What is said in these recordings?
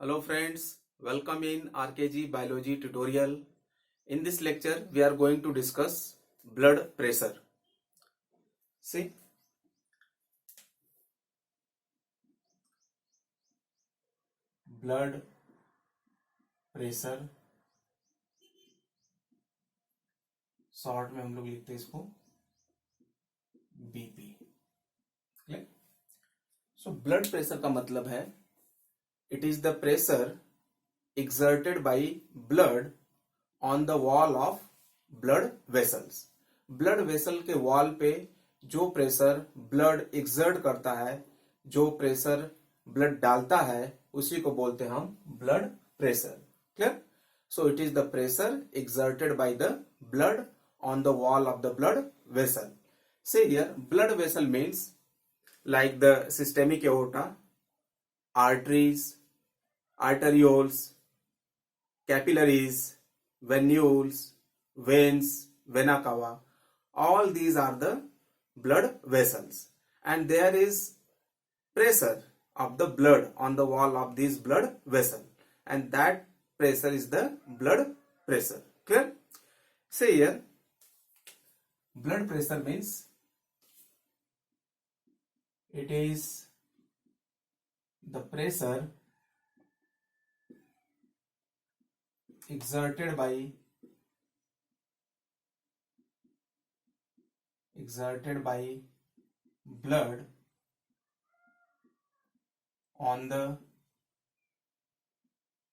Hello friends, welcome in RKG Biology tutorial. In this lecture, we are going to discuss blood pressure. See, blood pressure, short में हम लोग लिखते हैं इसको BP. Clear? सो blood pressure का मतलब है it is the pressure exerted by blood on the wall of blood vessels. Blood vessel के वॉल पे जो प्रेशर ब्लड एक्सर्ट करता है, जो प्रेशर ब्लड डालता है, उसी को बोलते हैं हम blood pressure. Clear? So it is the pressure exerted by the blood on the wall of the blood vessel. Say here, blood vessel means like the systemic aorta, arteries, arterioles, capillaries, venules, veins, vena cava. All these are the blood vessels, and there is pressure of the blood on the wall of this blood vessel, and that pressure is the blood pressure. Clear? Say here, blood pressure means it is the pressure exerted by blood on the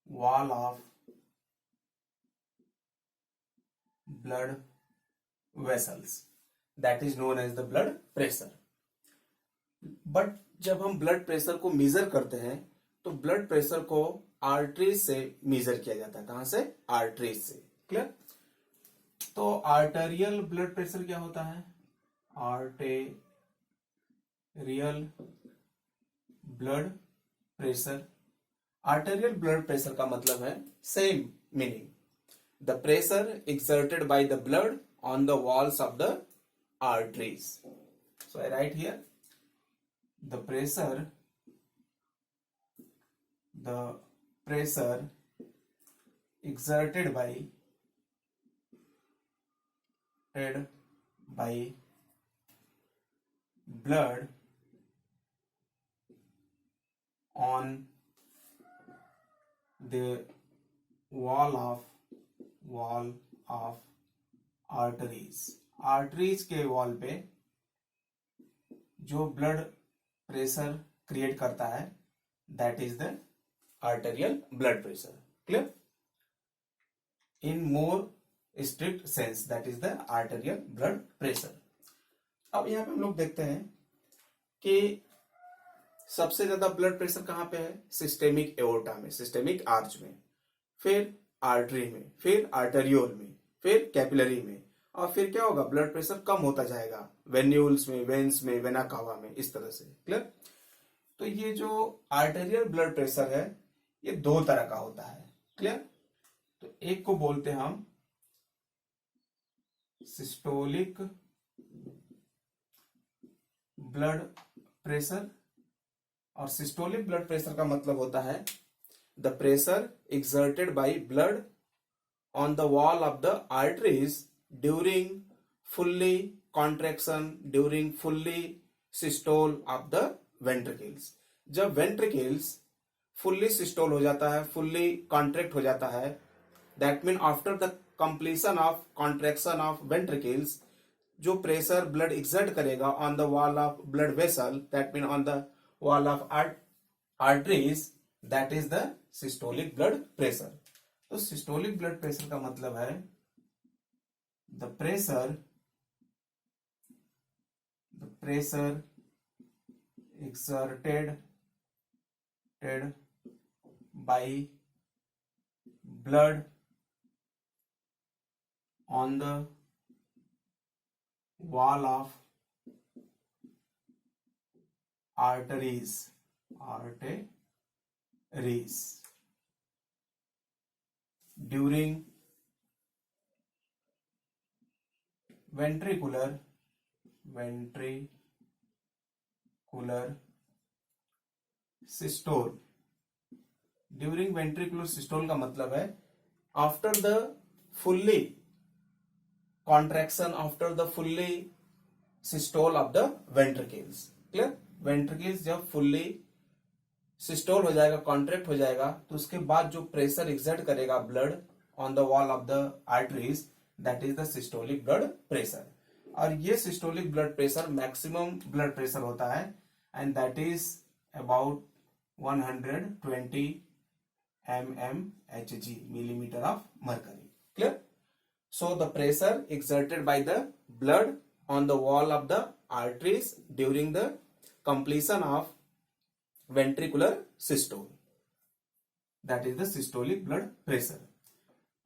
wall of blood vessels, that is known as the blood pressure. But जब हम blood pressure को major करते हैं तो blood pressure को arteries से major किया जाता है. कहां से? आर्टरीज से. क्लियर? तो आर्टेरियल ब्लड प्रेशर क्या होता है? Arterial blood pressure. Arterial blood pressure का मतलब है same meaning, the pressure exerted by the blood on the walls of the arteries. So I write here the pressure exerted by blood on the wall of arteries के wall पे जो blood pressure create करता है, that is the arterial blood pressure. Clear? In more strict sense that is the arterial blood pressure. अब यहां पे हम लोग देखते हैं कि सबसे ज्यादा ब्लड प्रेशर कहां पे है? सिस्टेमिक एओर्टा में, सिस्टेमिक आर्च में, फिर आर्टरी में, फिर आर्टेरियोल में, फिर कैपिलरी में, और फिर क्या होगा? ब्लड प्रेशर कम होता जाएगा वेन्यूल्स में, वेन्स में, वेना कावा में, इस तरह से. क्लियर? तो ये जो आर्टेरियल ब्लड प्रेशर है ये दो तरह का होता है. क्लियर? तो एक को बोलते हैं हम सिस्टोलिक ब्लड प्रेशर, और सिस्टोलिक ब्लड प्रेशर का मतलब होता है the pressure exerted by blood on the wall of the arteries during fully contraction, during fully systole of the ventricles. जब ventricles fully systole हो जाता है, fully contract हो जाता है, that mean after the completion of contraction of ventricles, जो pressure blood exert करेगा on the wall of blood vessel, that mean on the wall of arteries, that is the systolic blood pressure. तो systolic blood pressure का मतलब है the pressure exerted by blood on the wall of arteries during ventricular systole, during ventricular systole का मतलब है after the fully contraction, after the fully systole of the ventricles. Clear? Ventricles जब fully systole हो जाएगा, contract हो जाएगा, तो उसके बाद जो प्रेशर एक्सर्ट करेगा blood on the wall of the arteries, that is the systolic blood pressure. और ये systolic blood pressure maximum blood pressure होता है, and that is about 120 mmHg, millimeter of mercury. Clear? So the pressure exerted by the blood on the wall of the arteries during the completion of ventricular systole, that is the systolic blood pressure.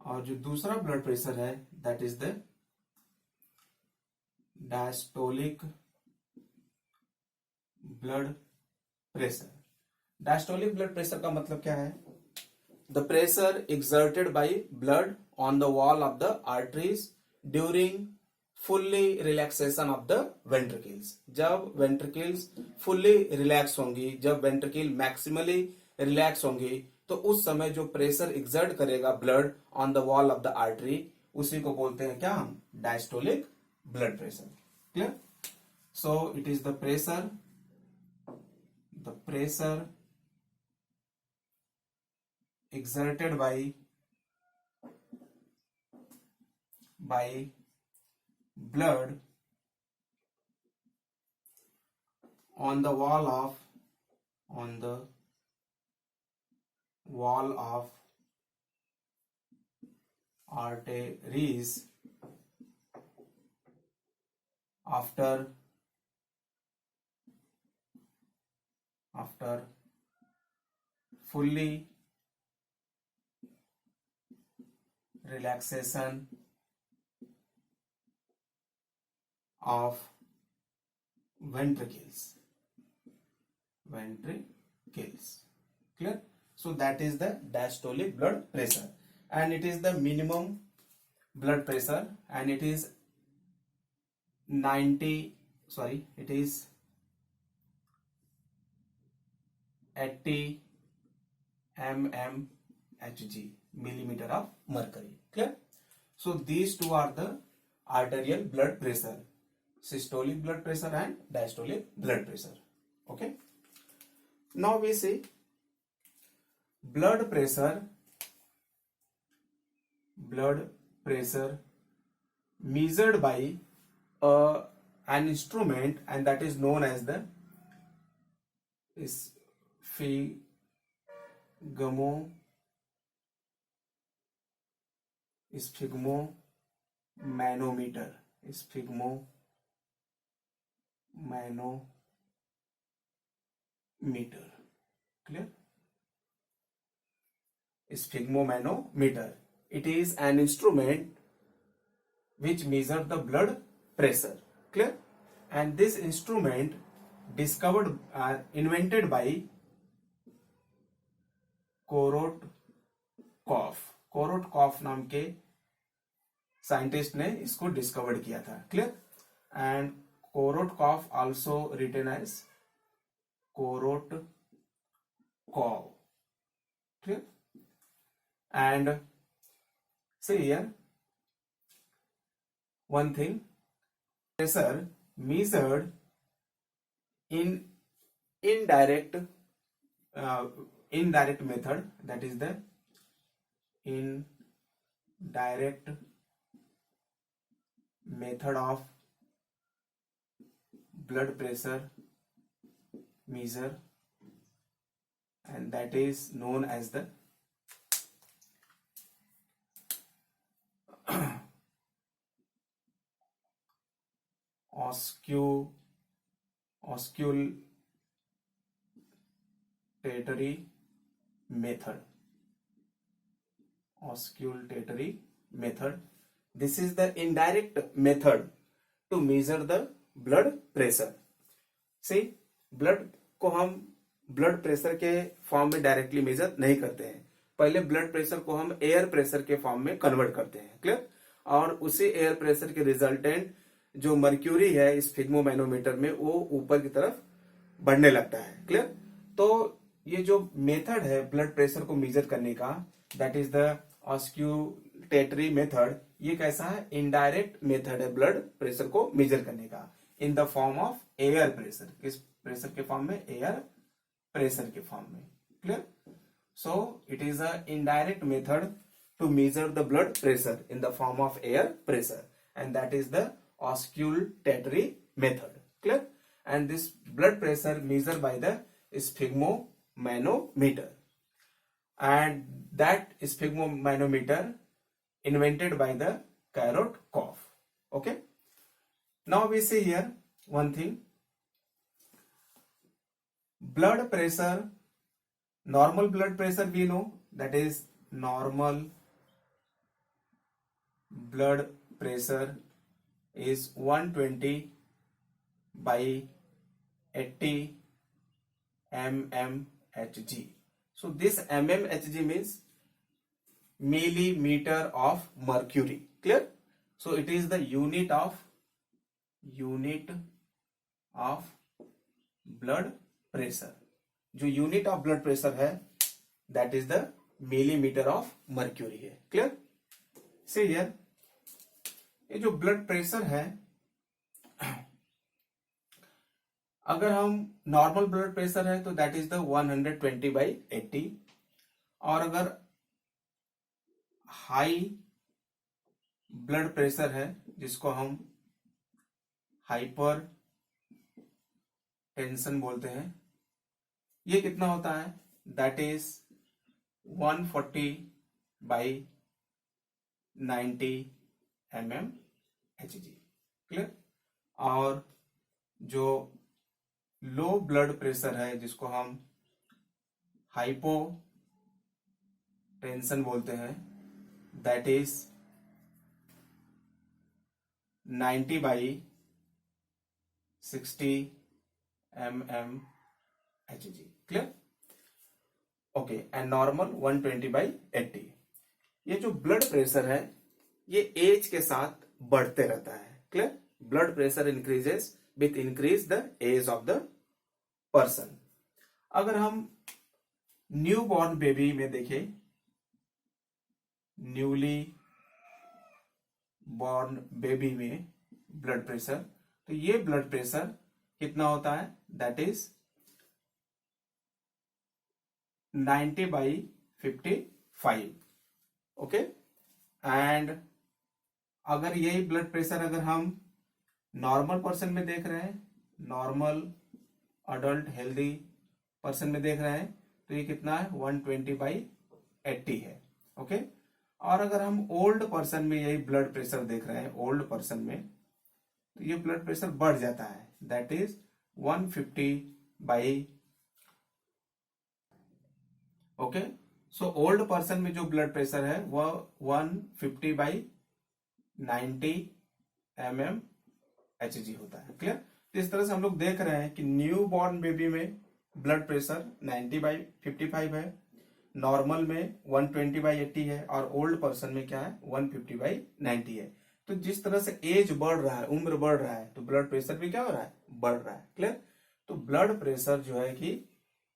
और जो दूसरा blood pressure है that is the diastolic blood pressure. Diastolic blood pressure का मतलब क्या है? The pressure exerted by blood on the wall of the arteries during fully relaxation of the ventricles। जब ventricles fully relax होंगी, जब ventricle maximally relax होंगी, तो उस समय जो प्रेशर exert करेगा blood on the wall of the artery, उसी को बोलते हैं क्या हम? Diastolic blood pressure. Clear? So it is the pressure exerted by blood on the wall of arteries after fully relaxation of ventricles। Clear? So that is the diastolic blood pressure, and it is the minimum blood pressure, and it is 80 mmHg, millimeter of mercury। Clear? So these two are the arterial blood pressure, systolic blood pressure and diastolic blood pressure। Okay, now we see blood pressure measured by an instrument, and that is known as the sphygmomanometer। Clear? Sphygmomanometer, it is an instrument which measures the blood pressure। Clear? And this instrument invented by Korotkoff नाम के scientist ने इसको discover किया था। Clear? And Korotkoff also written as Korotkov. Clear? And see here one thing, pressure measured in indirect method, that is the indirect method of blood pressure measure, and that is known as the auscultatory method। This is the indirect method to measure the blood pressure। See, blood को हम blood pressure के form में directly measure नहीं करते हैं, पहले blood pressure को हम एयर प्रेशर के फॉर्म में कन्वर्ट करते हैं। क्लियर? और उसी एयर प्रेशर के रिजल्टेंट जो मर्क्यूरी है स्फिग्मोमैनोमीटर में, वो ऊपर की तरफ बढ़ने लगता है। क्लियर? तो ये जो मेथड है ब्लड प्रेशर को मेजर करने का, that is the auscultatory method, ये कैसा है? इनडायरेक्ट मेथड है ब्लड प्रेशर को मेजर करने का, in the form of air pressure. किस प्रेशर के फॉर्म में? एयर प्रेशर के फॉर्म में। Clear? So it is a indirect method to measure the blood pressure in the form of air pressure, and that is the auscultatory method. Clear? And this blood pressure measured by the sphygmomanometer, and that sphygmomanometer invented by the Kirkorov. Okay, now we see here one thing. Blood pressure, normal blood pressure we know, that is normal blood pressure is 120 by 80 mmHg. So this mmHg means millimeter of mercury. Clear? So it is the unit of blood pressure. जो unit of blood pressure है that is the millimetre of mercury है। Clear? See here, ये जो blood pressure है, अगर हम normal blood pressure है तो दैट इज द 120 by 80, और अगर हाई ब्लड प्रेशर है जिसको हम हाइपर टेंशन बोलते हैं, ये कितना होता है? That is 140 by 90 mmHg। Clear? और जो लो ब्लड प्रेशर है जिसको हम हाइपो टेंशन बोलते हैं, that is 90 by 60 mmHg। Clear? Okay, and normal 120 by 80। ये जो ब्लड प्रेशर है ये एज के साथ बढ़ते रहता है। Clear? Blood pressure increases with increase the age of the person. अगर हम न्यू बॉर्न बेबी में देखें, न्यूली बॉर्न बेबी में ब्लड प्रेशर, तो ये ब्लड प्रेशर कितना होता है? That is 90 by 55। Okay, and अगर यही ब्लड प्रेशर अगर हम नॉर्मल पर्सन में देख रहे हैं, नॉर्मल अडल्ट हेल्दी पर्सन में देख रहे हैं, तो ये कितना है? 120 by 80 है। ओके, और अगर हम ओल्ड पर्सन में यही ब्लड प्रेशर देख रहे हैं, ओल्ड पर्सन में, तो ये ब्लड प्रेशर बढ़ जाता है, that is 150 by। Okay, so old person में जो ब्लड प्रेशर है वह 150 by 90 mmHg होता है। क्लियर? तो इस तरह से हम लोग देख रहे हैं कि न्यू बॉर्न बेबी में ब्लड प्रेशर 90 by 55 है, नॉर्मल में 120 by 80 है, और ओल्ड पर्सन में क्या है? 150 by 90 है। तो जिस तरह से एज बढ़ रहा है, उम्र बढ़ रहा है, तो ब्लड प्रेशर भी क्या हो रहा है? बढ़ रहा है। क्लियर? तो ब्लड प्रेशर जो है कि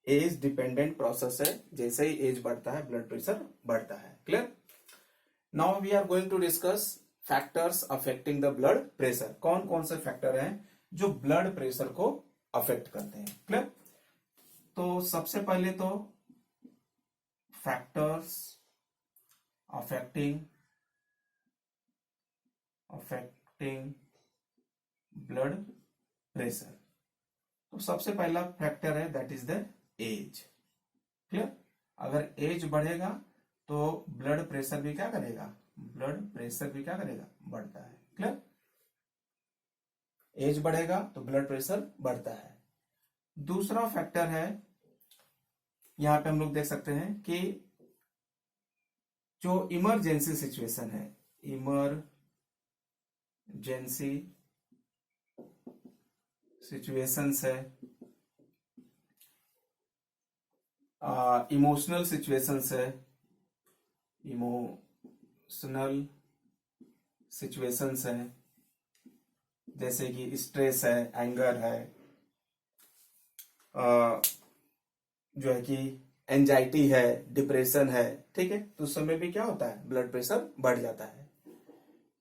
एज डिपेंडेंट प्रोसेस है, जैसे ही एज बढ़ता है ब्लड प्रेशर बढ़ता है। Clear? Now we are going to discuss factors affecting the blood pressure. कौन कौन से फैक्टर हैं जो ब्लड प्रेशर को अफेक्ट करते हैं? क्लियर? तो सबसे पहले तो फैक्टर्स अफेक्टिंग ब्लड प्रेशर, तो सबसे पहला फैक्टर है that is the age. Clear? अगर एज बढ़ेगा तो ब्लड प्रेशर भी क्या करेगा? ब्लड प्रेशर भी क्या करेगा? बढ़ता है। क्लियर? एज बढ़ेगा तो ब्लड प्रेशर बढ़ता है। दूसरा फैक्टर है, यहां पे हम लोग देख सकते हैं कि जो इमरजेंसी सिचुएशन है, इमरजेंसी सिचुएशंस है, इमोशनल सिचुएशंस है, इमोशनल सिचुएशंस है, जैसे कि स्ट्रेस है, एंगर है, जो है कि एंजाइटी है, डिप्रेशन है, ठीक है, तो उस समय भी क्या होता है, ब्लड प्रेशर बढ़ जाता है।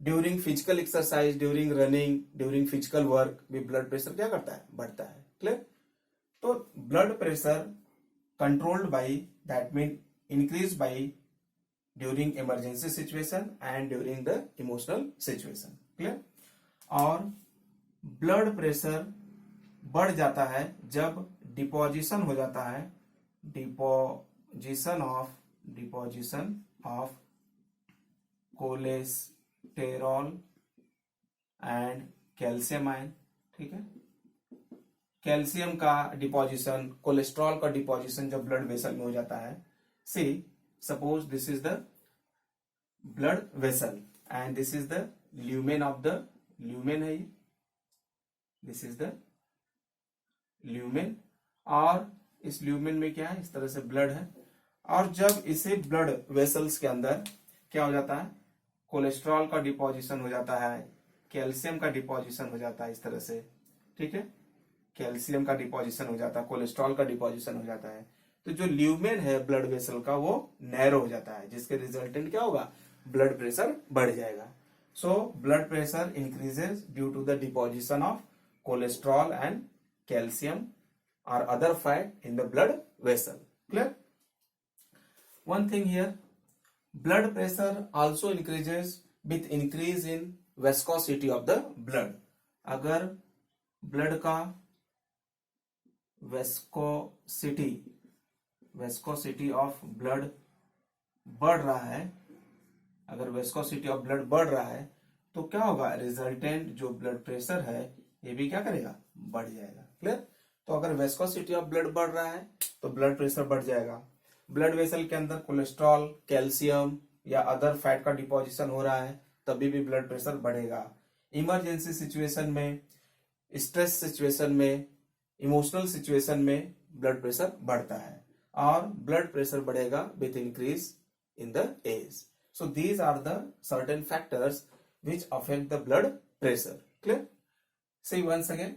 During physical exercise, during running, during physical work भी ब्लड प्रेशर क्या करता है, बढ़ता है। क्लियर? तो blood pressure controlled by, that mean increase by during emergency situation and during the emotional situation. Clear? और ब्लड प्रेशर बढ़ जाता है जब डिपोजिशन हो जाता है, deposition of cholesterol and calcium ion. ठीक है, कैल्शियम का डिपोजिशन, कोलेस्ट्रॉल का डिपोजिशन जब ब्लड वेसल में हो जाता है, see suppose this is the blood vessel and this is the lumen of the, lumen है ये, दिस इज द ल्यूमेन, और इस ल्यूमेन में क्या है, इस तरह से ब्लड है। और जब इसे ब्लड वेसल्स के अंदर क्या हो जाता है, कोलेस्ट्रॉल का डिपोजिशन हो जाता है, कैल्शियम का डिपोजिशन हो जाता है, इस तरह से। ठीक है, कैल्शियम का डिपोजिशन हो जाता है, कोलेस्ट्रॉल का डिपोजिशन हो जाता है, तो जो ल्यूमेन है ब्लड वेसल का वो नैरो हो जाता है, जिसके रिजल्टेंट क्या होगा, ब्लड प्रेशर बढ़ जाएगा। So blood pressure increases due to the deposition of cholesterol and calcium or other fat in the blood vessel. Clear? One thing here, blood pressure also increases with increase in viscosity of the blood. अगर blood का viscosity of blood बढ़ रहा है, अगर viscosity of blood बढ़ रहा है तो क्या होगा, रिजल्टेंट जो ब्लड प्रेशर है ये भी क्या करेगा, बढ़ जाएगा। क्लियर? तो अगर वेस्कोसिटी ऑफ ब्लड बढ़ रहा है तो ब्लड प्रेशर बढ़ जाएगा। ब्लड वेसल के अंदर कोलेस्ट्रॉल, कैल्शियम या अदर फैट का डिपोजिशन हो रहा है तभी भी ब्लड प्रेशर बढ़ेगा। इमरजेंसी सिचुएशन में, स्ट्रेस सिचुएशन में, इमोशनल सिचुएशन में ब्लड प्रेशर बढ़ता है, और ब्लड प्रेशर बढ़ेगा with increase in the age. So these are the certain factors which affect the blood pressure. Clear? See once again,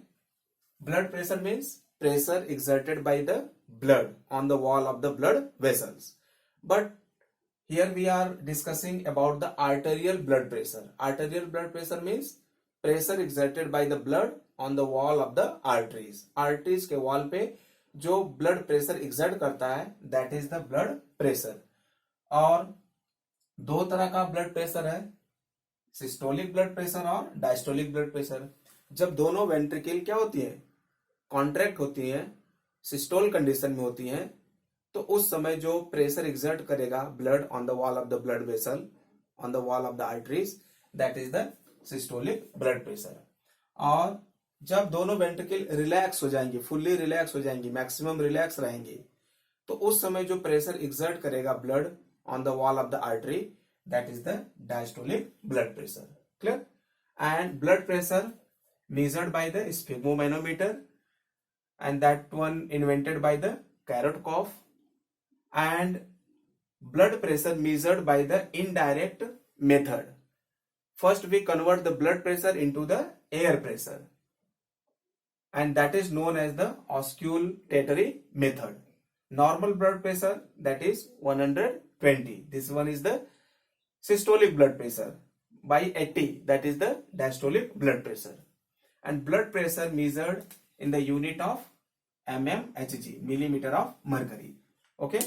blood pressure means pressure exerted by the blood on the wall of the blood vessels. But here we are discussing about the arterial blood pressure. Arterial blood pressure means pressure exerted by the blood on the wall of the arteries. Arteries के wall पे जो blood pressure exert करता है that is the blood pressure. और दो तरह का blood pressure है, systolic blood pressure और diastolic blood pressure. जब दोनों वेंट्रिकल क्या होती है, कॉन्ट्रैक्ट होती है, सिस्टोल कंडीशन में होती है, तो उस समय जो प्रेशर एक्सर्ट करेगा blood on the wall of the blood vessel, on the wall of the arteries, that is the systolic blood pressure. और जब दोनों वेंट्रिकल रिलैक्स हो जाएंगे, फुल्ली रिलैक्स हो जाएंगी, मैक्सिमम रिलैक्स रहेंगे, तो उस समय जो प्रेशर एक्सर्ट करेगा blood on the wall of the artery, that is the diastolic blood pressure. Clear? And blood pressure measured by the sphygmomanometer, and that one invented by the Korotkoff, and blood pressure measured by the indirect method. First we convert the blood pressure into the air pressure, and that is known as the auscultatory method. Normal blood pressure, that is 120. This one is the systolic blood pressure. By 80, that is the diastolic blood pressure. And blood pressure measured in the unit of mmHg, millimeter of mercury. Okay,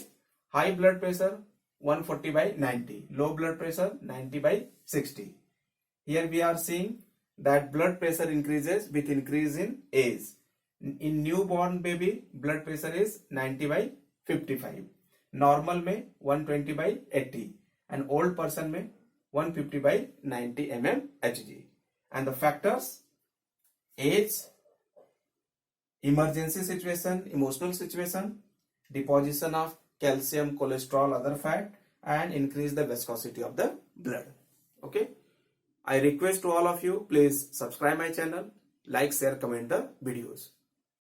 high blood pressure 140 by 90, low blood pressure 90 by 60. Here we are seeing that blood pressure increases with increase in age. In newborn baby blood pressure is 90 by 55, normal में 120 by 80, and old person में 150 by 90 mmHg. And the factors: age, emergency situation, emotional situation, deposition of calcium, cholesterol, other fat, and increase the viscosity of the blood. Okay, I request to all of you, please subscribe my channel, like, share, comment the videos.